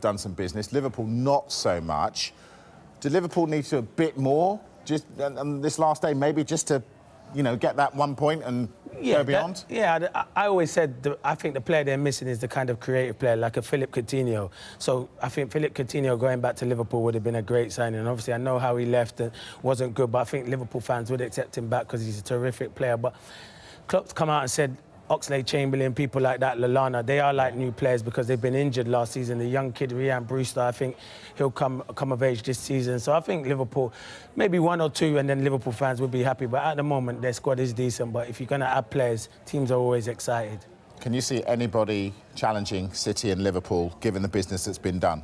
done some business, Liverpool not so much. Do Liverpool need to a bit more just on this last day, maybe just to get that 1 point and go beyond? I always said I think the player they're missing is the kind of creative player, like a Philippe Coutinho. So I think Philippe Coutinho going back to Liverpool would have been a great signing. And obviously, I know how he left and wasn't good, but I think Liverpool fans would accept him back because he's a terrific player. But Klopp's come out and said Oxlade-Chamberlain, people like that, Lallana, they are like new players because they've been injured last season. The young kid, Ryan Brewster, I think he'll come of age this season. So I think Liverpool, maybe 1 or 2, and then Liverpool fans will be happy. But at the moment, their squad is decent. But if you're going to add players, teams are always excited. Can you see anybody challenging City and Liverpool, given the business that's been done?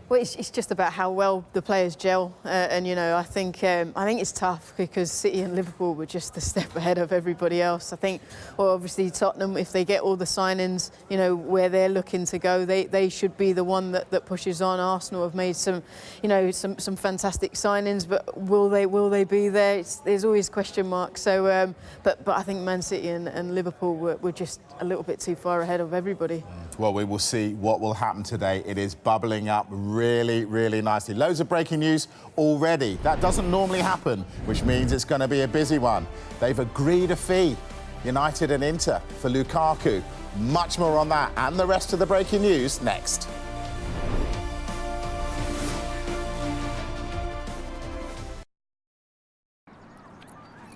Well, it's just about how well the players gel, and I think it's tough because City and Liverpool were just a step ahead of everybody else. I think, well, obviously Tottenham, if they get all the signings, where they're looking to go, they should be the one that pushes on. Arsenal have made some fantastic signings, but will they be there? There's always question marks. So, but I think Man City and Liverpool were just a little bit too far ahead of everybody. Well, we will see what will happen today. It is bubbling up really, really nicely. Loads of breaking news already. That doesn't normally happen, which means it's going to be a busy one. They've agreed a fee, United and Inter, for Lukaku. Much more on that and the rest of the breaking news next.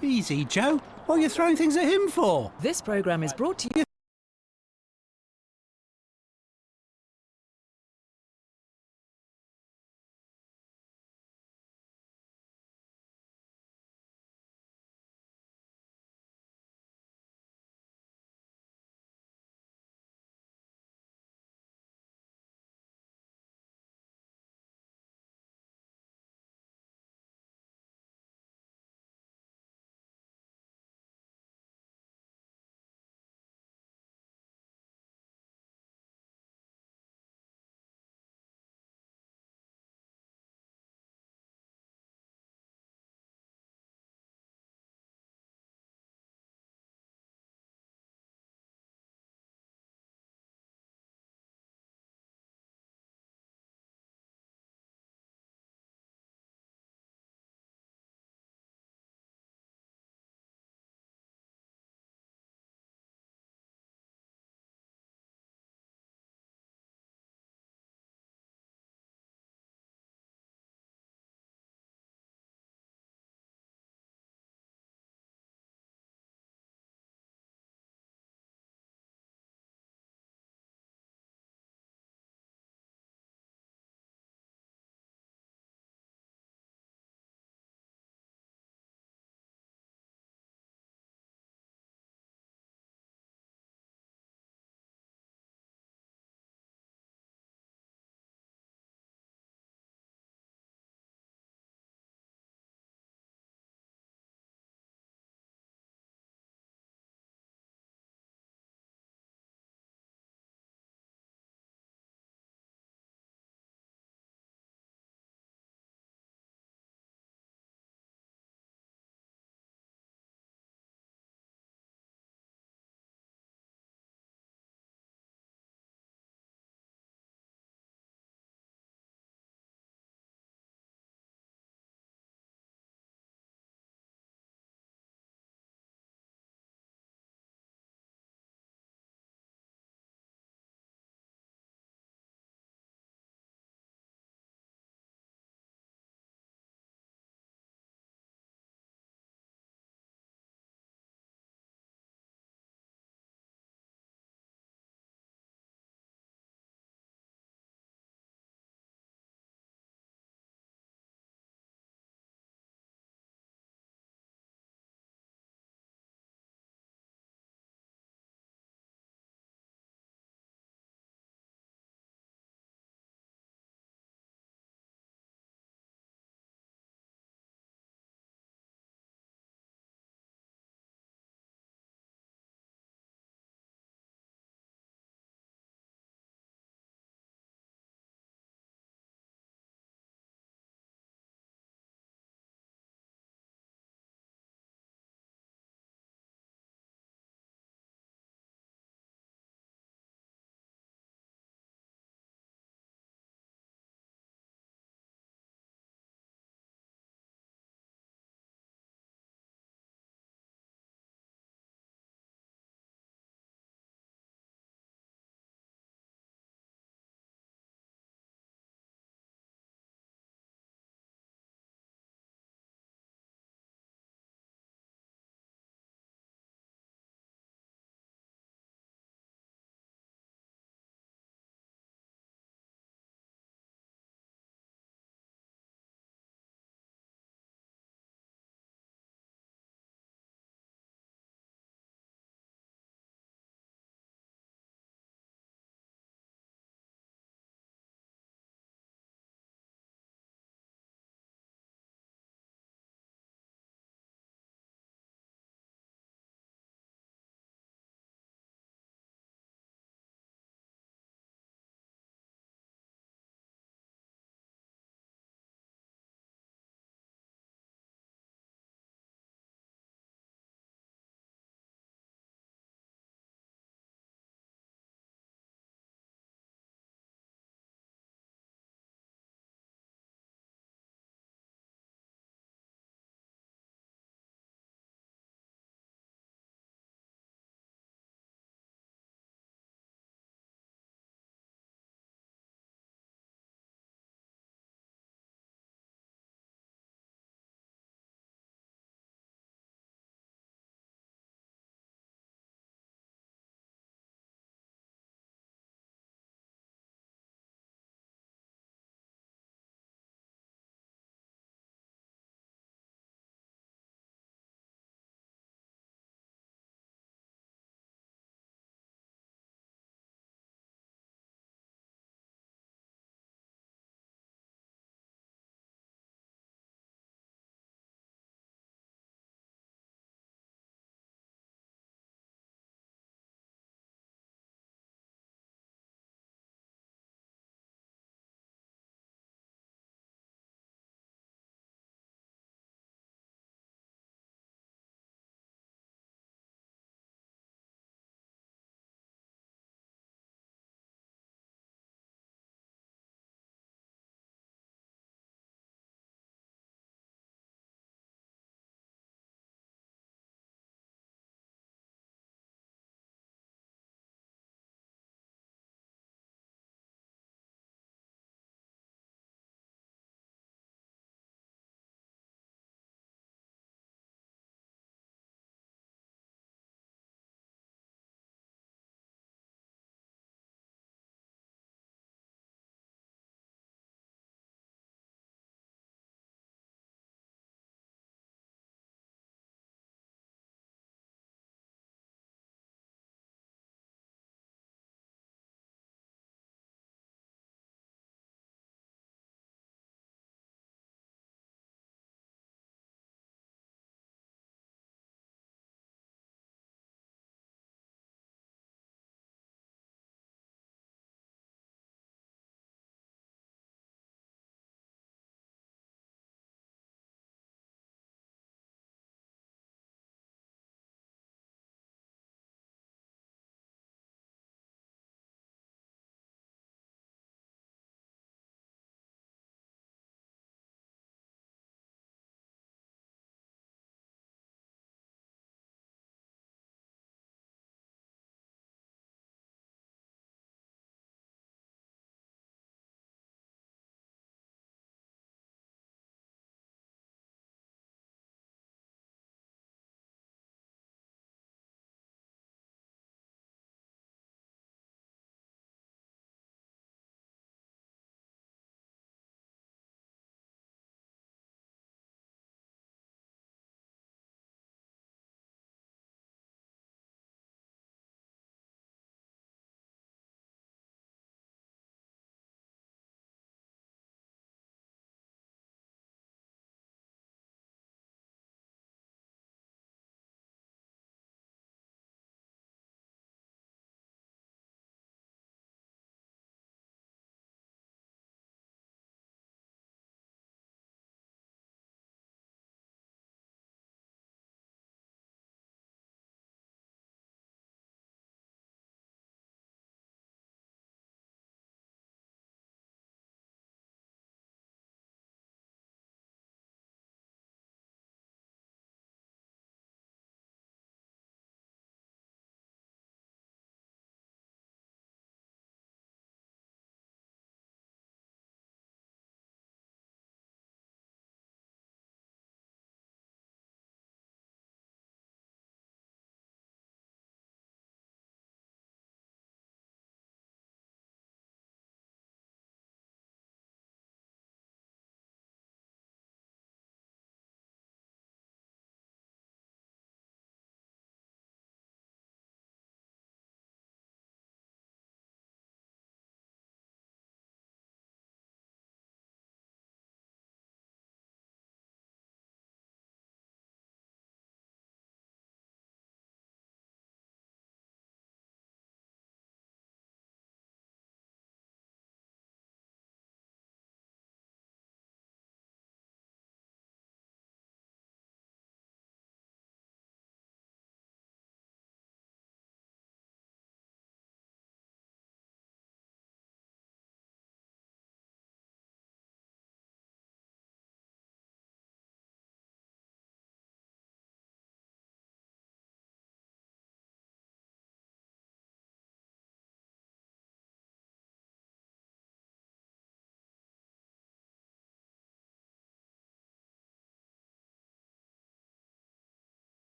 Easy, Joe. What are you throwing things at him for? This programme is brought to you